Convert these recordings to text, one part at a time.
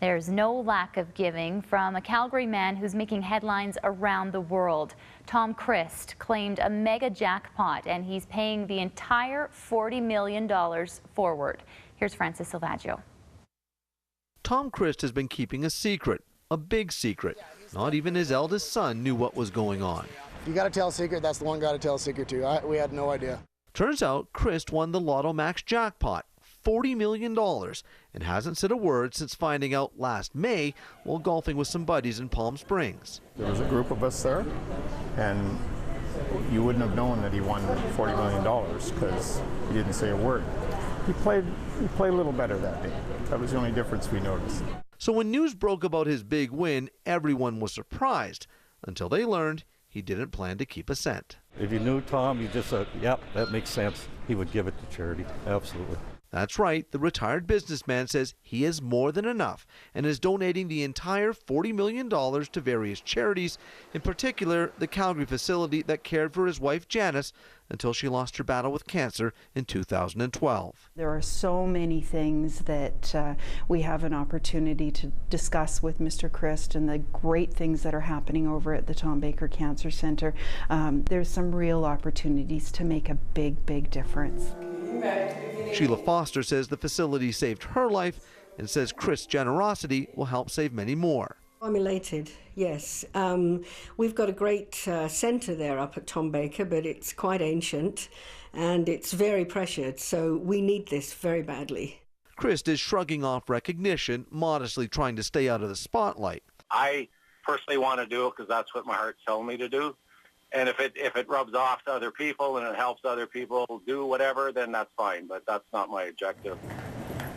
There's no lack of giving from a Calgary man who's making headlines around the world. Tom Crist claimed a mega jackpot, and he's paying the entire $40 million forward. Here's Francis Silvaggio. Tom Crist has been keeping a secret, a big secret. Not even his eldest son knew what was going on. You got to tell a secret, that's the one got to tell a secret to. We had no idea. Turns out Crist won the Lotto Max jackpot, $40 million, and hasn't said a word since finding out last May while golfing with some buddies in Palm Springs. There was a group of us there, and you wouldn't have known that he won $40 million because he didn't say a word. He played a little better that day. That was the only difference we noticed. So when news broke about his big win, everyone was surprised until they learned he didn't plan to keep a cent. If you knew Tom, you just said, yep, that makes sense. He would give it to charity. Absolutely. That's right. The retired businessman says he has more than enough and is donating the entire $40 million to various charities, in particular the Calgary facility that cared for his wife Janice until she lost her battle with cancer in 2012. There are so many things that we have an opportunity to discuss with Mr. Crist and the great things that are happening over at the Tom Baker Cancer Centre. There's some real opportunities to make a big, big difference. Sheila Foster says the facility saved her life and says Crist's generosity will help save many more. I'm elated, yes. We've got a great centre there up at Tom Baker, but it's quite ancient and it's very pressured, so we need this very badly. Crist is shrugging off recognition, modestly trying to stay out of the spotlight. I personally want to do it because that's what my heart's telling me to do. And if it rubs off to other people and it helps other people do whatever, then that's fine, but that's not my objective.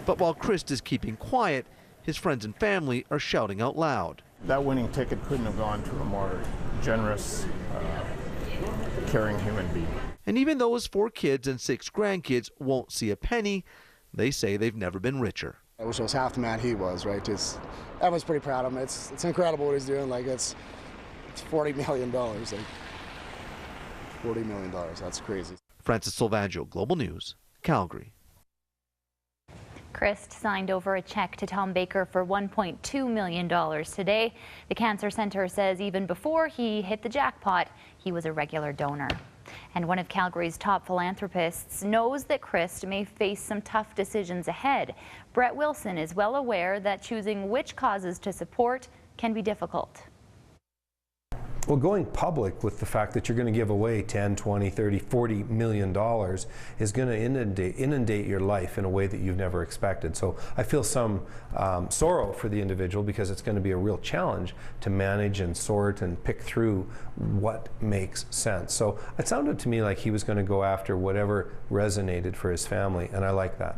But while Crist is keeping quiet, his friends and family are shouting out loud. That winning ticket couldn't have gone to a more generous, caring human being. And even though his 4 kids and 6 grandkids won't see a penny, they say they've never been richer. I wish I was half the man he was, right? Everyone's pretty proud of him. It's incredible what he's doing. Like it's $40 million. Like, $40 million, that's crazy. Francis Silvaggio, Global News, Calgary. Crist signed over a check to Tom Baker for $1.2 million today. The Cancer Centre says even before he hit the jackpot, he was a regular donor. And one of Calgary's top philanthropists knows that Crist may face some tough decisions ahead. Brett Wilson is well aware that choosing which causes to support can be difficult. Well, going public with the fact that you're going to give away 10, 20, 30, 40 million dollars is going to inundate your life in a way that you've never expected. So I feel some sorrow for the individual because it's going to be a real challenge to manage and sort and pick through what makes sense. So it sounded to me like he was going to go after whatever resonated for his family, and I like that.